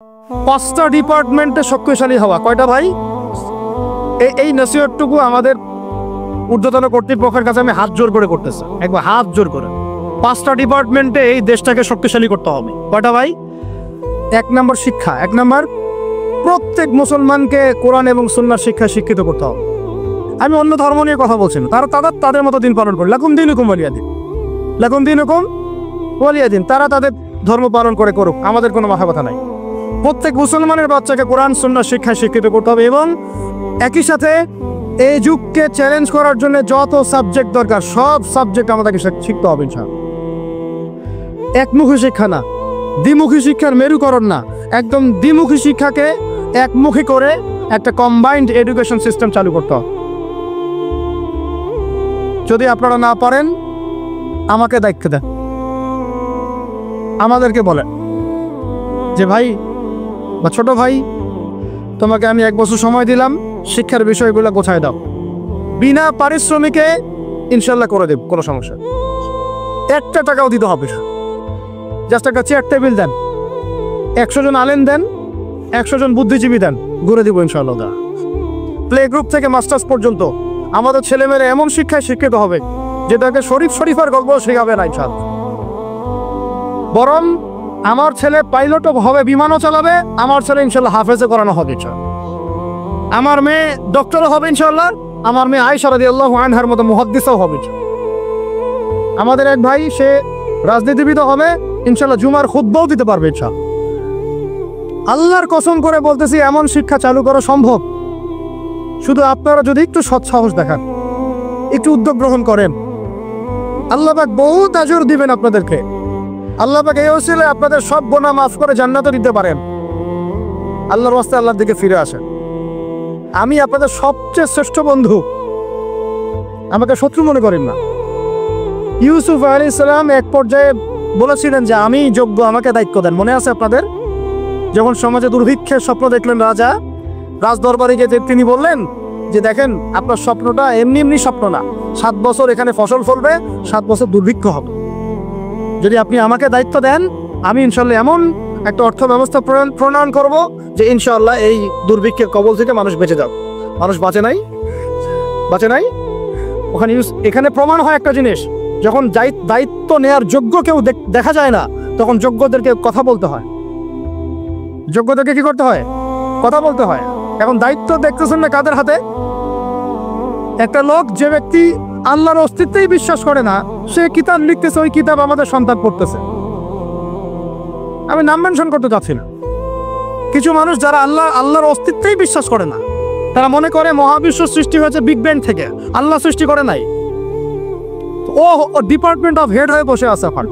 5টা ডিপার্টমেন্টে শক্তিশালী হওয়া। কয়টা ভাই? এই নসিহতটুকু আমাদের ঊর্ধ্বতন কর্তৃপক্ষের কাছে আমি হাত জোর করে করতেছি, একবার হাত জোর করে। 5টা ডিপার্টমেন্টে এই দেশটাকে শক্তিশালী করতে হবে। কয়টা ভাই? 1 নম্বর শিক্ষা। 1 নম্বর, প্রত্যেক মুসলমানকে কোরআন এবং সুন্নাহর শিক্ষায় শিক্ষিত করতে হবে। আমি অন্য ধর্ম নিয়ে কথা বলছি না, তারা তাদের মতো দিন পালন করে, লাকুম দীনুকুম ওয়ালিয়া দিন, লাকুম দীনুকুম ওয়ালিয়া দিন। তারা তাদের ধর্ম পালন করে করুক, আমাদের কোনো মাথা ব্যথা নাই। প্রত্যেক মুসলমানের বাচ্চাকে কোরআন সুন্নাহর শিক্ষায় শিক্ষিত করতে হবে এবং একই সাথে এই যুগকে চ্যালেঞ্জ করার জন্য যত সাবজেক্ট দরকার সব সাবজেক্ট আমাদেরকে শিখতে হবে ইনশাআল্লাহ। একমুখী শিক্ষা না, দ্বিমুখী শিক্ষার মেরুকরণ না, একদম দ্বিমুখী শিক্ষাকে একমুখী করে একটা কম্বাইন্ড এডুকেশন সিস্টেম চালু করতে হবে। যদি আপনারা না পারেন আমাকে দায়িত্ব দেন, আমাদেরকে বলেন যে ভাই বা ছোট ভাই, তোমাকে আমি 1 বছর সময় দিলাম, শিক্ষার বিষয়গুলো গোছায় দাও, বিনা পারিশ্রমিকে ইনশাল্লাহ করে দেব, কোনো সমস্যা। 1 টাকাও দিতে হবে না, জাস্ট একটা চেয়ার টেবিল দেন, 100 জন আলেম দেন, 100 জন বুদ্ধিজীবী দেন, ঘুরে দিব ইনশাল্লাহ। প্লে গ্রুপ থেকে মাস্টার্স পর্যন্ত আমাদের ছেলেমেয়েরা এমন শিক্ষায় শিক্ষিত হবে যেটাকে শরীফার গল্প শেখাবে না ইনশাল্লাহ। বরং আমার ছেলে পাইলটও হবে, বিমানও চালাবে, আমার ছেলে ইনশাল্লাহ হাফেজে করানো হবে ইনশাল্লাহ। আমার মেয়ে ডক্টরও হবে ইনশাল্লাহ, আমার মেয়ে আয়েশা রাদিয়াল্লাহু আনহার মতো মুহাদ্দিসও হবে। আমাদের এক ভাই সে রাজনীতিবিদ হবে ইনশাল্লাহ, জুমার খুতবাও দিতে পারবে ইনশাল্লাহ। আল্লাহর কসম করে বলতেছি, এমন শিক্ষা চালু করা সম্ভব, শুধু আপনারা যদি একটু সৎসাহস দেখান, একটু উদ্যোগ গ্রহণ করেন। আল্লাহ পাক বহুত আজর দিবেন আপনাদেরকে। আল্লাহ পাক এই ওসিলায় আপনাদের সব গুনাহ মাফ করে জান্নাতে দিতে পারেন। আল্লাহর ওয়াস্তে আল্লাহর দিকে ফিরে আসেন। আমি আপনাদের সবচেয়ে শ্রেষ্ঠ বন্ধু, আমাকে শত্রু মনে করেন না। ইউসুফ আলাইহিস সালাম এক পর্যায়ে বলেছিলেন যে আমি যোগ্য, আমাকে দায়িত্ব দেন। মনে আছে আপনাদের? যখন সমাজে দুর্ভিক্ষের স্বপ্ন দেখলেন রাজা, রাজদরবারে গিয়ে তিনি বললেন যে দেখেন, আপনার স্বপ্নটা এমনি এমনি স্বপ্ন না, 7 বছর এখানে ফসল ফলবে, 7 বছর দুর্ভিক্ষ হবে। যদি আপনি আমাকে দায়িত্ব দেন, আমি ইনশাল্লাহ এমন একটা অর্থ ব্যবস্থা প্রণয়ন করব যে ইনশাল্লাহ এই দুর্ভিক্ষের কবল থেকে মানুষ বেঁচে যাবে। মানুষ বাঁচে নাই। ওখানে এখানে প্রমাণ হয় একটা জিনিস, যখন দায়িত্ব নেয়ার যোগ্য কেউ দেখা যায় না, তখন যোগ্যদেরকে কথা বলতে হয়। যোগ্যদেরকে কি করতে হয়? কথা বলতে হয়। এখন দায়িত্ব দেখতেছেন না কাদের হাতে? একটা লোক, যে ব্যক্তি আল্লাহর অস্তিত্বেই বিশ্বাস করে না, সে কিতাব লিখতেছে, ওই কিতাব আমাদের সন্তান পড়তেছে। আমি নাম মেনশন করতে চাচ্ছি না। কিছু মানুষ যারা আল্লাহর অস্তিত্বেই বিশ্বাস করে না, তারা মনে করে মহাবিশ্ব সৃষ্টি হয়েছে বিগ ব্যাং থেকে, আল্লাহ সৃষ্টি করে নাই। ও ডিপার্টমেন্ট অফ হেড হয়ে বসে আছে। এখন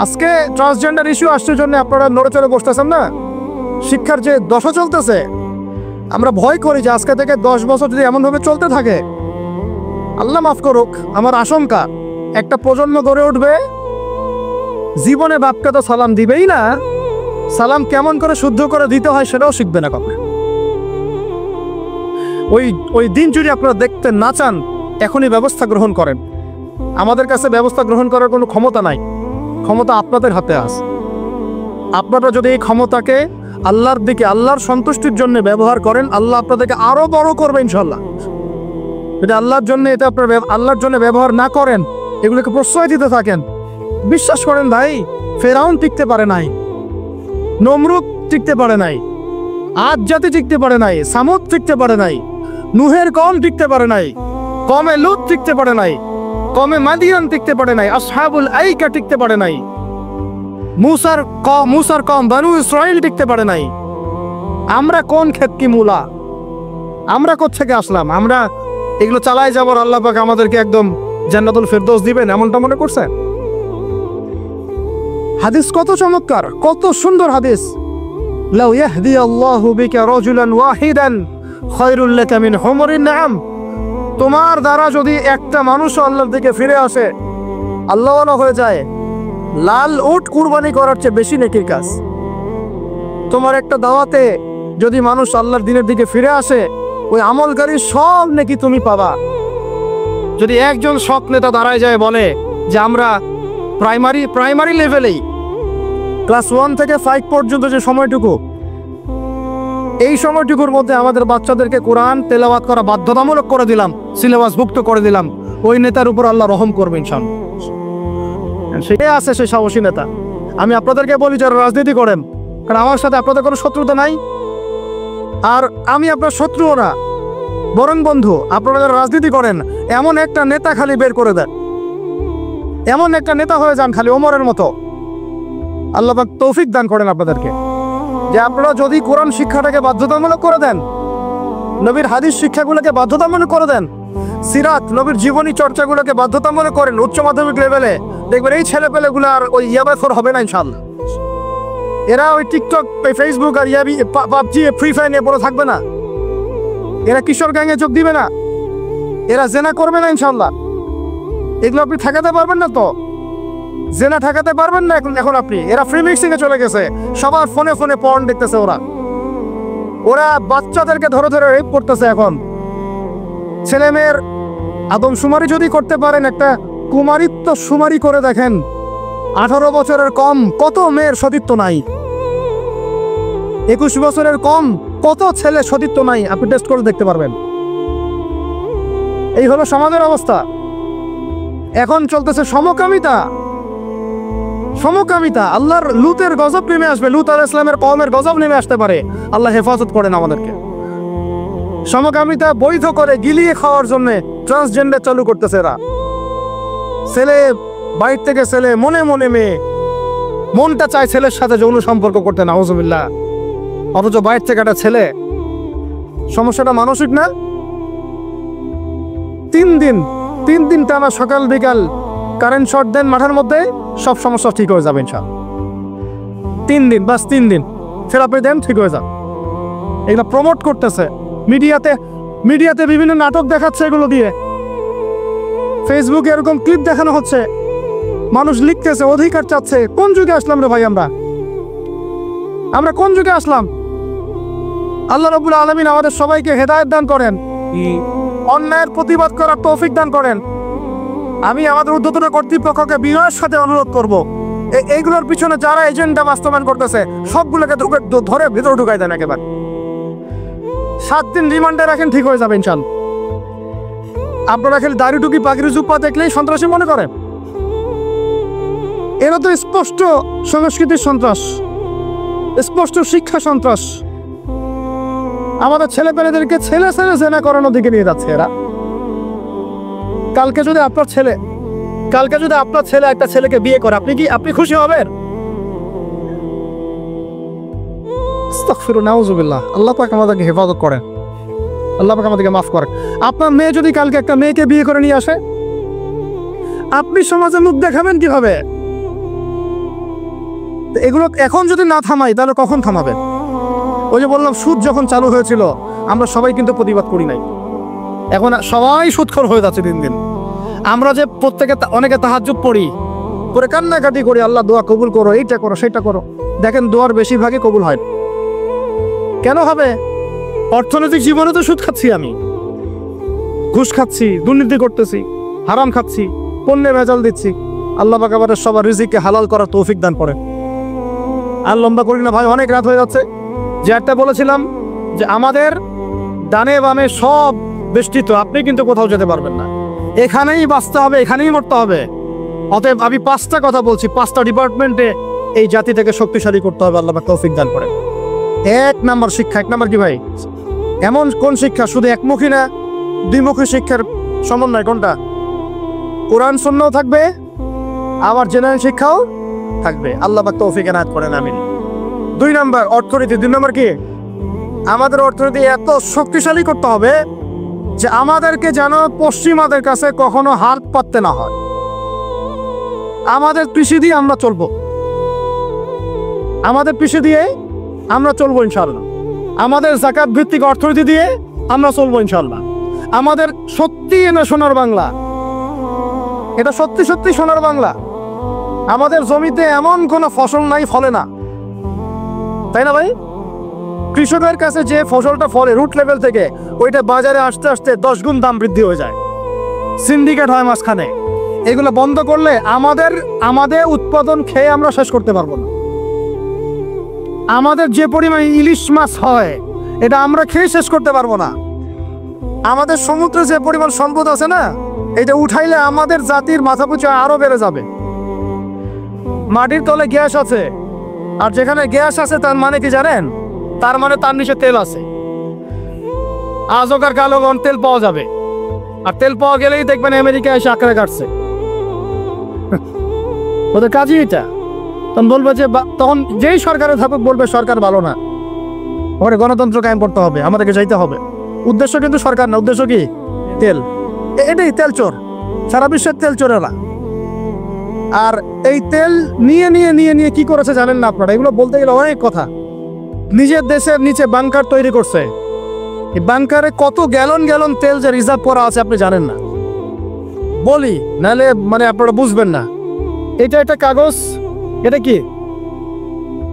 আজকে ট্রান্সজেন্ডার ইস্যু আসছে জন্য আপনারা নড়ে চড়ে বসতেছেন না। শিক্ষার যে দশা চলতেছে, আমরা ভয় করি যে আজকে থেকে 10 বছর যদি এমনভাবে চলতে থাকে, আল্লাহ মাফ করুক, আমার আশঙ্কা একটা প্রজন্ম গড়ে উঠবে, জীবনে বাপকে তো সালাম দিবেই না, সালাম কেমন করে শুদ্ধ করে দিতে হয় সেটাও শিখবে না কখনো। ওই দিন যদি আপনারা দেখতে না চান, এখনই ব্যবস্থা গ্রহণ করেন। আমাদের কাছে ব্যবস্থা গ্রহণ করার কোনো ক্ষমতা নাই, ক্ষমতা আপনাদের হাতে আছে। আপনারা যদি এই ক্ষমতাকে আল্লাহর দিকে, আল্লাহর সন্তুষ্টির জন্য ব্যবহার করেন, আল্লাহ আপনাদেরকে আরো বড় করবে ইনশাল্লাহ। যদি আল্লাহর জন্য এটা আপনার আল্লাহর জন্য ব্যবহার না করেন, এগুলোকে প্রশ্রয় দিতে থাকেন, বিশ্বাস করেন ভাই, ফেরাউন টিকতে পারে নাই, নমরুদ টিকতে পারে নাই, আদ জাতি টিকতে পারে নাই, সামুদ টিকতে পারে নাই, নুহের কম টিকতে পারে নাই, কমে লুত টিকতে পারে নাই, কমে মাদিয়ান টিকতে পারে নাই, আসহাবুল আইকা টিকতে পারে নাই, মুসার কম বানু ইসরাইল টিকতে পারে নাই। আমরা কোন ক্ষেত কি মূলা? আমরা কোত্থেকে আসলাম? আমরা এগুলো চালাই যাবার আল্লাহ পাক আমাদেরকে একদম জান্নাতুল ফেরদৌস দিবেন এমনটা মনে করছেন? হাদিস কত চমৎকার, কত সুন্দর হাদিস। লাউ ইয়াহদি আল্লাহু বিকা রাজুলান ওয়াহিদান খায়রুল লাকা মিন হুমরিন নাম। তোমার দ্বারা যদি একটা মানুষ আল্লাহর দিকে ফিরে আসে, আল্লাহওয়ালা হয়ে যায়, লাল উট কুরবানি করার চেয়ে বেশি নেকির কাজ। তোমার একটা দাওয়াতে যদি মানুষ আল্লাহর দিনের দিকে ফিরে আসে, ওই আমলকারী সব নেকি তুমি পাবা। যদি একজন সৎ নেতা দাঁড়ায় যায় বলে যে আমরা প্রাইমারি লেভেলেই ক্লাস 1 থেকে 5 পর্যন্ত যে সময়টুকু, এই সময়টুকুর মধ্যে আমাদের বাচ্চাদেরকে কোরআন তেলাওয়াত করা বাধ্যতামূলক করে দিলাম, সিলেবাসভুক্ত করে দিলাম, ওই নেতার উপর আল্লাহ রহম করবে ইনশাআল্লাহ। সেটাই আছে সেই সাহসী নেতা। আমি আপনাদেরকে বলি যারা রাজনীতি করেন, কারণ আমার সাথে আপনাদের কোনো শত্রুতা নাই, আর আমি আপনার শত্রুও না, বরং বন্ধু। আপনারা যারা রাজনীতি করেন, এমন একটা নেতা খালি বের করে দেন, এমন একটা নেতা হয়ে যান খালি ওমরের মতো। আল্লাহ পাক তৌফিক দান করেন আপনাদেরকে, যে আপনারা যদি কোরআন শিক্ষাটাকে বাধ্যতামূলক করে দেন, নবীর হাদিস শিক্ষাগুলোকে বাধ্যতামূলক করে দেন, সিরাত নবীর জীবনী চর্চাগুলোকে বাধ্যতামূলক করেন উচ্চ মাধ্যমিক লেভেলে, দেখবেন এই ছেলেপেলেগুলো আর ওই ইয়াবাখোর হবে না ইনশাআল্লাহ। এরা ওই টিকটক, ফেসবুক আর পাবজি, ফ্রি ফায়ার নিয়ে পড়ে থাকবে না। এরা কিশোর গ্যাংয়ে যোগ দিবে না, এরা জেনা করবে না ইনশাআল্লাহ। এগুলো আপনি ঠেকাতে পারবেন না, তো জেনা ঠেকাতে পারবেন না এখন আপনি। এরা ফ্রি মিক্সিং এ চলে গেছে, সবার ফোনে ফোনে পর্ন দেখতেছে। ওরা বাচ্চাদেরকে ধরে ধরে রেপ করতেছে। এখন ছেলে মেয়ের আদমশুমারি যদি করতে পারেন, একটা কুমারিত্ব শুমারি করে দেখেন, 18 বছরের কম কত মেয়ের সতীত্ব নাই, 21 বছরের কম কত ছেলে সতীত্ব নাই, আপনি টেস্ট করে দেখতে পারবেন। এই হলো সমাজের অবস্থা। এখন চলতেছে সমকামিতা। আল্লাহর লুতের গজব নেমে আসবে, লুত আলাইহিস সালামের কওমের গজব নেমে আসতে পারে। আল্লাহ হেফাজত করেন আমাদেরকে। সমকামিতা বৈধ করে গিলিয়ে খাওয়ার জন্য ট্রান্সজেন্ডার চালু করতেছে এরা। ছেলে বাইর থেকে ছেলে, মনে মনে মেয়ে, মনটা চায় ছেলের সাথে যৌন সম্পর্ক করতে, নাউজুবিল্লাহ, অথচ বাইর থেকে একটা ছেলে। সমস্যাটা মানসিক না? 3 দিন টানা সকাল বিকাল কারেন্ট শর্ট দেন মাঠের মধ্যে, সব সমস্যা ঠিক হয়ে যাবে ইনশাআল্লাহ। 3 দিন, বাস 3 দিন থেরাপি দেন, ঠিক হয়ে যাবে। এগুলো প্রমোট করতেছে মিডিয়াতে বিভিন্ন নাটক দেখাচ্ছে, এগুলো দিয়ে ফেসবুকে এরকম ক্লিপ দেখানো হচ্ছে, মানুষ লিখতেছে, অধিকার চাচ্ছে। কোন যুগে আসলাম রে ভাই? আমরা কোন যুগে আসলাম? আল্লাহ রাব্বুল আলামিন আমাদের সবাইকে হেদায়েত দান করেন, অন্যায়ের প্রতিবাদ করার তৌফিক দান করেন। আমি আমাদের ঊর্ধ্বতন কর্তৃপক্ষকে বিনয়ের সাথে অনুরোধ করব, এইগুলোর পিছনে যারা এজেন্ডা বাস্তবায়ন করতেছে সবগুলোকে ধরে ভিতরে ঢুকাই দেন একেবারে। 7 দিন রিমান্ডে রাখেন, ঠিক হয়ে যাবে ইনশাআল্লাহ। আপনারা খালি দাড়ি টুকি পাগড়ি জুব্বা দেখলেই সন্ত্রাসী মনে করেন? এরা তো স্পষ্ট সংস্কৃতির সন্ত্রাস, স্পষ্ট শিক্ষা সন্ত্রাস। আমাদের ছেলেপেলেদেরকে ছেলে জেনা করানোর দিকে নিয়ে যাচ্ছে এরা। কালকে যদি আপনার ছেলে একটা ছেলেকে বিয়ে করে, আপনি খুশি হবেন? আস্তাগফিরুল্লাহ, নাউজুবিল্লাহ। আল্লাহ পাক আমাদেরকে হেফাজত করেন, আল্লাহ পাক আমাদেরকে মাফ করেন। আপনার মেয়ে যদি কালকে একটা মেয়েকে বিয়ে করে নিয়ে আসে, আপনি সমাজে মুখ দেখাবেন কিভাবে? এগুলো এখন যদি না থামাই, তাহলে কখন থামাবেন? ওই যে বললাম, সুদ যখন চালু হয়েছিল আমরা সবাই কিন্তু প্রতিবাদ করি নাই। এখন সবাই সুদখোর হয়ে যাচ্ছে দিন দিন। আমরা যে অনেকে তাহাজ্জুদ পড়ি, করে কান্নাকাটি করি, আল্লাহ দোয়া কবুল করো, এইটা করো সেইটা করো। দেখেন দোয়ার বেশিরভাগই কবুল হয়। কেন হবে? অর্থনৈতিক জীবনে তো সুদ খাচ্ছি, আমি ঘুষ খাচ্ছি, দুর্নীতি করতেছি, হারাম খাচ্ছি, পণ্যে ভেজাল দিচ্ছি। আল্লাহ পাক আমাদের সবার রিজিককে হালাল করার তৌফিক দান করেন। আর লম্বা করি না ভাই, অনেক রাত হয়ে যাচ্ছে। যে একটা বলেছিলাম যে আমাদের ডানে বামে সব বেষ্টিত, আপনি কিন্তু কোথাও যেতে পারবেন না, এখানেই বাঁচতে হবে, এখানেই মরতে হবে। অতএব আমি 5টা কথা বলছি, 5টা ডিপার্টমেন্টে এই জাতিটাকে শক্তিশালী করতে হবে। আল্লাহ পাক তৌফিক দান করেন। 1 নম্বর শিক্ষা। 1 নম্বর কি ভাই? এমন কোন শিক্ষা? শুধু একমুখী না, 2মুখী শিক্ষার সমন্বয়। কোনটা? কোরআন সুন্নাহও থাকবে, আবার জেনারেল শিক্ষাও থাকবে। আল্লাহ পাক তৌফিক এনায়েত করেন, আমিন। 2 নম্বর অর্থনীতি। 2 নম্বর কি? আমাদের অর্থনীতি এত শক্তিশালী করতে হবে যে আমাদেরকে যেন পশ্চিমাদের কাছে কখনো হাত পাততে না হয়। আমাদের কৃষি দিয়ে আমরা চলবো, ইনশাআল্লাহ। আমাদের যাকাত ভিত্তিক অর্থনীতি দিয়ে আমরা চলবো ইনশাআল্লাহ। আমাদের সত্যি এনে সোনার বাংলা, এটা সত্যি সত্যি সোনার বাংলা। আমাদের জমিতে এমন কোনো ফসল নাই ফলে না, তাই না ভাই? কৃষকের কাছে যে ফসলটা ফলে রুট লেভেল থেকে, ওইটা বাজারে আসতে আসতে 10 গুণ দাম বৃদ্ধি হয়ে যায়, সিন্ডিকেট হয় মাঝখানে। এগুলো বন্ধ করলে আমাদের উৎপাদন খেয়ে আমরা শেষ করতে পারবো না। আমাদের যে পরিমাণ ইলিশ মাছ হয় এটা আমরা খেয়ে শেষ করতে পারবো না। আমাদের সমুদ্রে যে পরিমাণ সম্পদ আছে না, এটা উঠাইলে আমাদের জাতির মাথাপিছু আরো বেড়ে যাবে। মাটির তলে গ্যাস আছে, আর যেখানে গ্যাস আছে তার মানে কি জানেন? তার মানে তার নিচে তেল আছে। আজকার কালো তেল পাওয়া যাবে, আর তেল পাওয়া গেলেই দেখবেন আমেরিকা এসে আঁকড়ে কাটছে। ওদের কাজই এটা। তখন বলবে যে, তখন যেই সরকারে থাকুক বলবে সরকার ভালো না, ওখানে গণতন্ত্র কায়েম করতে হবে, আমাদেরকে যাইতে হবে। উদ্দেশ্য কিন্তু সরকার না, উদ্দেশ্য কি? তেল। এটাই তেল চোর, সারা বিশ্বের তেল চোরেরা। আর এই তেল নিয়ে নিয়ে নিয়ে নিয়ে কি করেছে জানেন না আপনারা? এগুলো বলতে গেলে অনেক কথা। নিজের দেশের নিচে বাংকার তৈরি করছে। এই বাংকারে কত গ্যালন গ্যালন তেল যে রিজার্ভ করা আছে আপনি জানেন না। বলি নাহলে মানে আপনারা বুঝবেন না। এটা একটা কাগজ, এটা কি?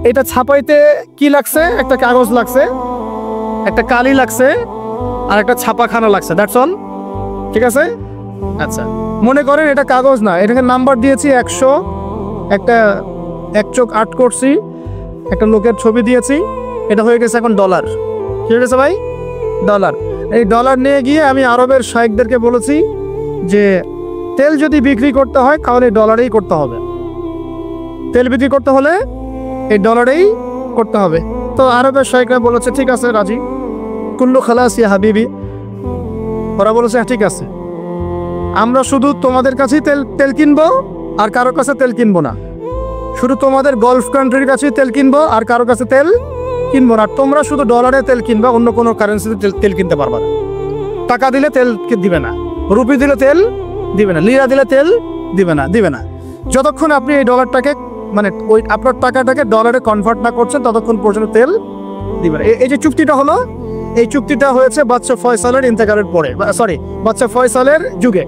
এটা ছাপাইতে কি লাগছে? একটা কাগজ লাগছে, একটা কালি লাগছে, আর একটা ছাপাখানা লাগছে। That's all. ঠিক আছে? আচ্ছা, মনে করেন এটা কাগজ না, এটাকে নাম্বার দিয়েছি 100, একটা এক চোখ আর্ট করছি, একটা লোকের ছবি দিয়েছি, এটা হয়ে গেছে এখন ডলার। কি হয়ে গেছে ভাই? ডলার। এই ডলার নিয়ে গিয়ে আমি আরবের শায়েখদেরকে বলেছি যে তেল যদি বিক্রি করতে হয় তাহলে ডলারেই করতে হবে, তেল বিক্রি করতে হলে এই ডলারেই করতে হবে। তো আরবের শায়েখরা বলেছে ঠিক আছে, রাজি। কুল্লু খালাস ইয়া হাবিবি। ওরা বলেছে ঠিক আছে, আমরা শুধু তোমাদের কাছেই তেল কিনবো, আর কারোর কাছে তেল কিনবো না। শুধু তোমাদের গালফ কান্ট্রির কাছেই তেল কিনবো, আর কারোর কাছে তেল কিনবো না। তোমরা শুধু ডলারে তেল কিনবা, অন্য কোনো কারেন্সিতে তেল কিনতে পারবা না। টাকা দিলে তেল দিবে না, রুপি দিলে তেল দিবে না, লিরা দিলে তেল দিবে না। যতক্ষণ আপনি এই ডলারটাকে মানে ওই আপনার টাকাটাকে ডলারে কনভার্ট না করছেন ততক্ষণ পর্যন্ত তেল দিবে না। এই যে চুক্তিটা হলো, এই চুক্তিটা হয়েছে বাদশা ফয়সালের ইন্তেকালের পরে, সরি বাদশা ফয়সালের যুগে।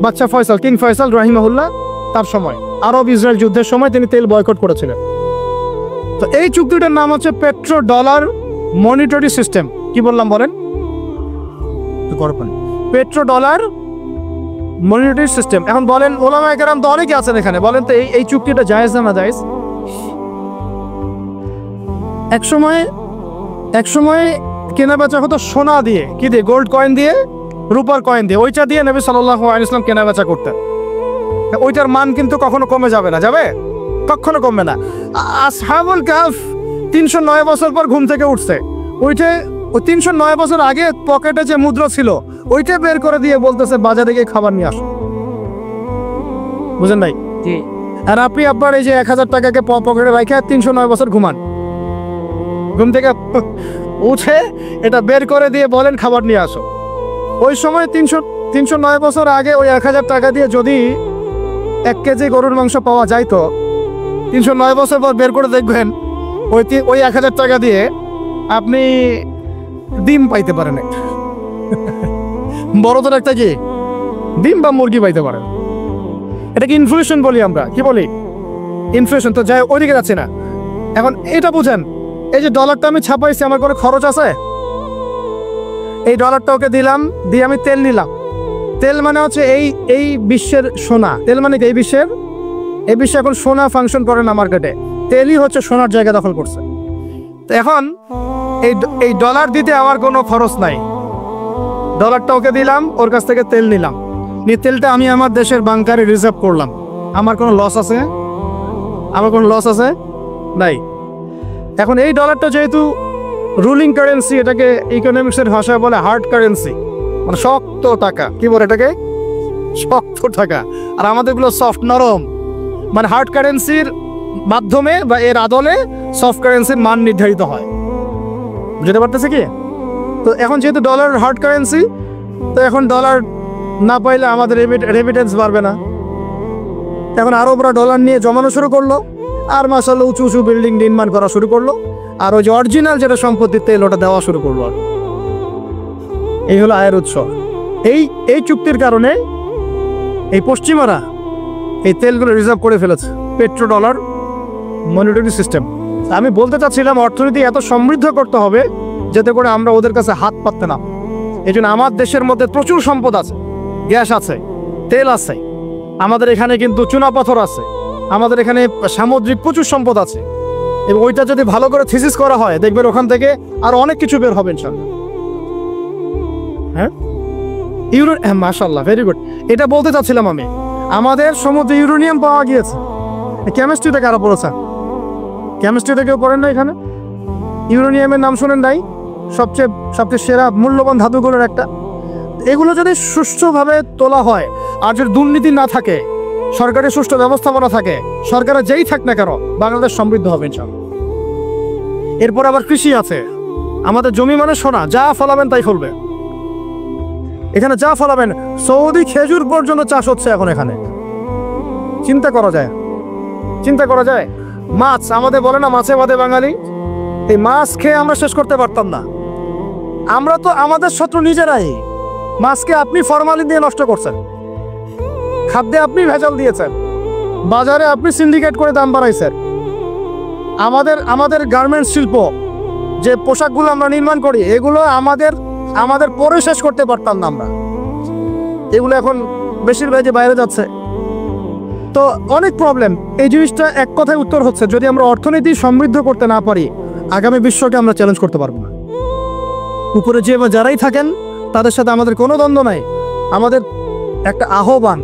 বাদশা ফয়সাল, কিং ফয়সাল রাহিমাহুল্লাহ, তার সময় আরব ইসরায়েল যুদ্ধের সময় তিনি তেল বয়কট করেছিলেন। তো এই চুক্তিটার নাম হচ্ছে পেট্রো ডলার মনিটরি সিস্টেম। কি বললাম বলেন? Petro dollar monetary system. এখন বলেন ওলামায়ে কেরাম তো অনেকে আছেন এখানে, বলেন তো এই চুক্তিটা জায়েজ না জায়েজ? এক সময় কেনা বেচা হতো সোনা দিয়ে, কি দিয়ে? গোল্ড কয়েন দিয়ে, রূপার কয়েন দিয়ে। ওইটা দিয়ে নবী সাল্লাল্লাহু আলাইহি ওয়াসাল্লাম কেনা বেচা করতেন। ওইটার মান কিন্তু কখনো কমে যাবে না, যাবে? কখনো কমবে না। আসহাবুল কাহফ 309 বছর পর ঘুম থেকে উঠছে, ওই 309 বছর আগে পকেটে যে মুদ্রা ছিল ওইটা বের করে দিয়ে বলতেছে বাজারে গিয়ে খাবার নিয়ে আসো। বুঝেন ভাই? জি। আর আপনি আপনার এই যে 1000 টাকাকে পকেটে রাখে 309 বছর ঘুমান, ঘুম থেকে উঠে এটা বের করে দিয়ে বলেন খাবার নিয়ে আসো। ওই সময় 309 বছর আগে ওই 1000 টাকা দিয়ে যদি 1 কেজি গরুর মাংস পাওয়া যাইতো, 309 বছর পর বের করে দেখবেন ওই 1000 টাকা দিয়ে আপনি ডিম পাইতে পারেন, বড়দের একটা কি ডিম বা মুরগি পাইতে পারেন। এটাকে ইনফ্লেশন বলি আমরা। কি বলি? ইনফ্লেশন। তো যাই ওইদিকে যাচ্ছে না। এখন এটা বুঝেন, এই যে ডলারটা আমি ছাপাইছি, আমার কোনো খরচ আছে? এই ডলারটা ওকে দিলাম, দিয়ে আমি তেল নিলাম। তেল মানে হচ্ছে এই বিশ্বের সোনা। তেল মানে এই বিশ্বে এখন সোনা ফাংশন করে না মার্কেটে, তেলই হচ্ছে সোনার জায়গা দখল করছে। তো এখন এই ডলার দিতে আমার কোনো খরচ নাই। ডলারটা ওকে দিলাম, ওর কাছ থেকে তেল নিলাম, নিয়ে তেলটা আমি আমার দেশের বাংকারে রিজার্ভ করলাম। আমার কোনো লস আছে? আমার কোনো লস আছে? নাই। এখন এই ডলারটা যেহেতু রুলিং কারেন্সি, এটাকে ইকোনমিক্সের ভাষায় বলে হার্ড কারেন্সি, মানে শক্ত টাকা। কি বলে এটাকে? শক্ত টাকা। আর আমাদেরগুলো সফট, নরম। মানে হার্ড কারেন্সির মাধ্যমে বা এর আদলে সফট কারেন্সির মান নির্ধারিত হয়। বুঝতে পারতেছে কি? তো এখন যেহেতু ডলার হার্ড কারেন্সি, তো এখন ডলার না পাইলে আমাদের রেমিটেন্স বাড়বে না। এখন আরবরা ডলার নিয়ে জমানো শুরু করলো, আর মাশাআল্লাহ উঁচু উঁচু বিল্ডিং নির্মাণ করা শুরু করলো, আর ওই যে অরিজিনাল যেটা সম্পত্তির তেল ওটা দেওয়া শুরু করলো। এই হলো আয়ের উৎস। এই চুক্তির কারণে এই পশ্চিমারা এই তেলগুলো রিজার্ভ করে ফেলেছে। Petro dollar monetary system. আমি বলতে চাচ্ছিলাম অর্থনীতি এত সমৃদ্ধ করতে হবে যাতে করে আমরা ওদের কাছে হাত পাততে না। এই জন্য আমার দেশের মধ্যে প্রচুর সম্পদ আছে, গ্যাস আছে, তেল আছে, আমাদের এখানে কিন্তু চুনাপাথর আছে, আমাদের এখানে সামুদ্রিক প্রচুর সম্পদ আছে। এবং ওইটা যদি ভালো করে থিসিস করা হয় দেখবেন ওখান থেকে আর অনেক কিছু বের হবে ইনশাআল্লাহ। হ্যাঁ, মাশাআল্লাহ, ভেরি গুড। এটা বলতে চাচ্ছিলাম আমি, আমাদের সমুদ্রে ইউরেনিয়াম পাওয়া গিয়েছে। কেমিস্ট্রিতে কারা পড়েছেন? কেমিস্ট্রিতে কেউ পড়েন না এখানে? ইউরেনিয়ামের নাম শোনেন নাই? সবচেয়ে সেরা মূল্যবান ধাতুগুলোর একটা। এগুলো যদি সুষ্ঠুভাবে তোলা হয় আর যদি দুর্নীতি না থাকে, সরকারের সুষ্ঠু ব্যবস্থাপনা থাকে, সরকারের যেই থাক না কেন, বাংলাদেশ সমৃদ্ধ হবে ইনশাআল্লাহ। এরপর আবার কৃষি আছে। আমাদের জমি মানে সোনা, যা ফলাবেন তাই ফলবে। এখানে যা ফলাবেন, সৌদি খেজুর পর্যন্ত চাষ হচ্ছে এখন এখানে। চিন্তা করা যায়। মাছ, আমাদের বলে না মাছে ভাতে বাঙালি, এই মাছ খেয়ে আমরা শেষ করতে পারতাম না। আমরা তো আমাদের শত্রু নিজেরাই। মাছকে আপনি ফরমালিন দিয়ে নষ্ট করছেন, খাদ্যে আপনি ভেজাল দিয়েছেন, বাজারে আপনি সিন্ডিকেট করে দাম বাড়াইছেন। আমাদের গার্মেন্টস শিল্প, যে পোশাকগুলো আমরা নির্মাণ করি, এগুলো আমাদের পরে শেষ করতে পারতাম না আমরা। এগুলো এখন বেশিরভাগই বাইরে যাচ্ছে। তো অনেক প্রবলেম। এই জিনিসটা এক কথায় উত্তর হচ্ছে, যদি আমরা অর্থনীতি সমৃদ্ধ করতে না পারি, আগামী বিশ্বকে আমরা চ্যালেঞ্জ করতে পারবো না। উপরে যে যারাই থাকেন তাদের সাথে আমাদের কোনো দ্বন্দ্ব নাই। আমাদের একটা আহ্বান,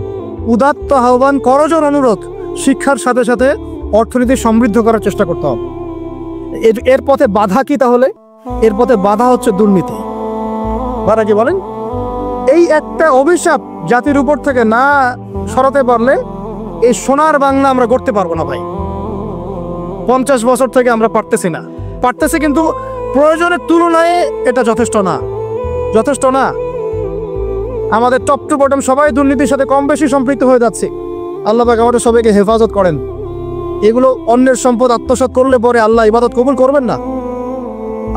উদাত্ত আহ্বান, করজোর অনুরোধ, শিক্ষার সাথে সাথে অর্থনীতি সমৃদ্ধ করার চেষ্টা করতে হবে। এর পথে বাধা কি? তাহলে এর পথে বাধা হচ্ছে দুর্নীতি। বাধা কি বলেন? এই একটা অভিশাপ জাতির উপর থেকে না সরাতে পারলে এই সোনার বাংলা আমরা করতে পারবো না ভাই। 50 বছর থেকে আমরা পারতেছি, কিন্তু প্রয়োজনের তুলনায় এটা যথেষ্ট না। আমাদের টপ টু বটম সবাই দুর্নীতির সাথে কম বেশি সম্পৃক্ত হয়ে যাচ্ছে। আল্লাহ পাক আমাদের সবাইকে হেফাজত করেন। এগুলো অন্যের সম্পদ আত্মসাৎ করলে পরে আল্লাহ ইবাদত কবুল করবেন না।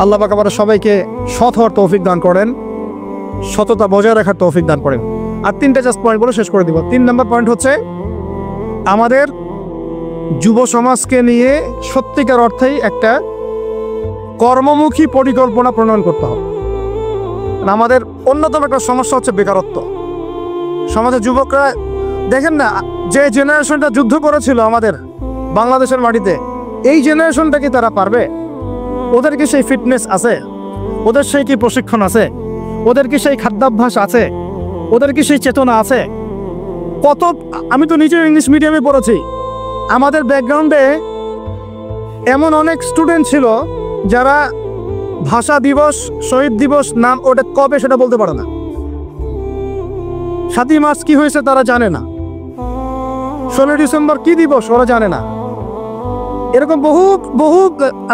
আল্লাহ পাক আমাদের সবাইকে সৎ হওয়ার তৌফিক দান করেন, সততা বজায় রাখার তৌফিক দান করেন। আর 3টা জাস্ট পয়েন্ট বলে শেষ করে দিব। 3 নম্বর পয়েন্ট হচ্ছে, আমাদের যুব সমাজকে নিয়ে সত্যিকার অর্থেই একটা কর্মমুখী পরিকল্পনা প্রণয়ন করতে হবে। আমাদের অন্যতম একটা সমস্যা হচ্ছে বেকারত্ব। সমাজের যুবকরা দেখেন না, যে জেনারেশনটা যুদ্ধ করেছিল আমাদের বাংলাদেশের মাটিতে, এই জেনারেশনটা কি তারা পারবে? ওদের কি সেই ফিটনেস আছে? ওদের সেই কি প্রশিক্ষণ আছে? ওদের কি সেই খাদ্যাভ্যাস আছে? ওদের কি সেই চেতনা আছে? আমি তো নিজে ইংলিশ মিডিয়ামে পড়েছি। আমাদের ব্যাকগ্রাউন্ডে এমন অনেক স্টুডেন্ট ছিল যারা ভাষা দিবস, শহীদ দিবস নাম ওটা কবে সেটা বলতে পারে না। 7ই মার্চ কি হয়েছে তারা জানে না। 16 ডিসেম্বর কি দিবস ওরা জানে না। এরকম বহু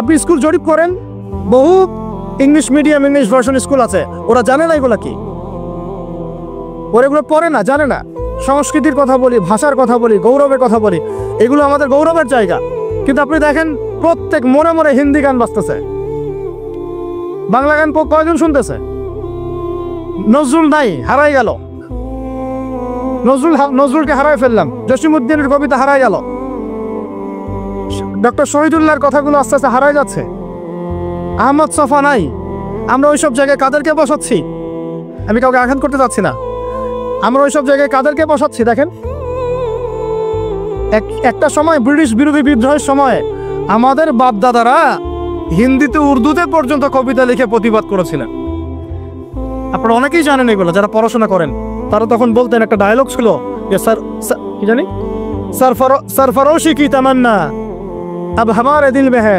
আপনি স্কুল জরিপ করেন, বহু English medium, English version school আছে, ওরা জানে না এগুলা কি। ওরা এগুলো পড়ে না, জানে না। সংস্কৃতির কথা বলি, ভাষার কথা বলি, গৌরবের কথা বলি, এগুলো আমাদের গৌরবের জায়গা। কিন্তু আপনি দেখেন প্রত্যেক মনে হিন্দি গান বাজতেছে, বাংলা গান কয়জন শুনতেছে? নজরুল নাই, হারাই গেল। নজরুলকে হারাই ফেললাম, জসিমউদ্দিনের কবিতা হারাই গেল, ডক্টর শহীদুল্লাহর কথাগুলো আস্তে আস্তে হারাই যাচ্ছে। আহমদ সফা নাই। আমরা ওইসব জায়গায় কাদেরকে বসাচ্ছি? আমি কাউকে আঘাত করতে চাচ্ছি না। আমরা ওইসব জায়গায় কাদেরকে বসাচ্ছি দেখেন। একটা সময় ব্রিটিশ বিরোধী বিদ্রোহের সময় আমাদের বাপদাদারা হিন্দিতে, উর্দুতে পর্যন্ত কবিতা লিখে প্রতিবাদ করেছিলেন। আপনারা অনেকেই জানেন এগুলো, যারা পড়াশোনা করেন। তারা তখন বলতেন, একটা ডায়লগ ছিল যে কি জানি, सरफरोशी की तमन्ना अब हमारे दिल में है,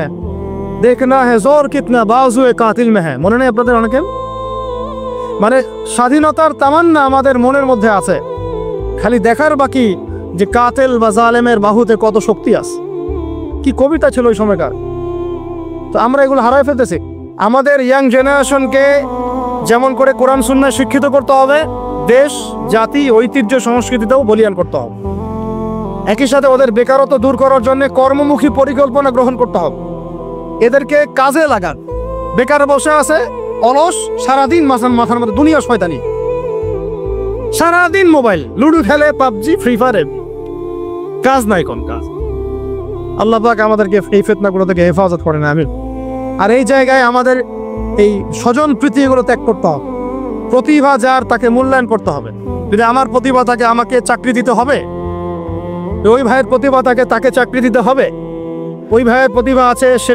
देखना है जोर कितना बाजुए कातिल में है। মনে নেই আপনাদের অনেকের? মানে স্বাধীনতার তামান্না আমাদের মনের মধ্যে আছে, খালি দেখার বাকি যে কাতিল বা জালেমের বাহুতে কত শক্তি আছে। কি কবিতা ছিল ওই সময়কার। তো আমরা এগুলো হারাই ফেলতেছি। আমাদের ইয়াং জেনারেশনকে যেমন করে কোরআন সুন্নাহ শিক্ষিত করতে হবে, দেশ, জাতি, ঐতিহ্য, সংস্কৃতিতেও বলিয়ান করতে হবে। একই সাথে ওদের বেকারত্ব দূর করার জন্য কর্মমুখী পরিকল্পনা গ্রহণ করতে হবে। এদেরকে কাজে লাগান। বেকার বসে আছে, অলস, সারাদিন মাথার মধ্যে দুনিয়া শয়তানি, সারাদিন মোবাইল, লুডো খেলে, পাবজি, ফ্রি ফায়ার, কাজ নাই, কোন কাজ। আল্লাহ পাক আমাদেরকে এই ফিতনাগুলো থেকে হেফাজত করেন, আমিন। আর এই জায়গায় আমাদের এই স্বজন প্রীতি এগুলো ত্যাগ করতে হবে। প্রতিভা যার, তাকে মূল্যায়ন করতে হবে। যদি আমার প্রতিভা থাকে, আমাকে চাকরি দিতে হবে। ওই ভাইয়ের প্রতিভা থাকে, তাকে চাকরি দিতে হবে। ওই ভাইয়ের প্রতিভা আছে, সে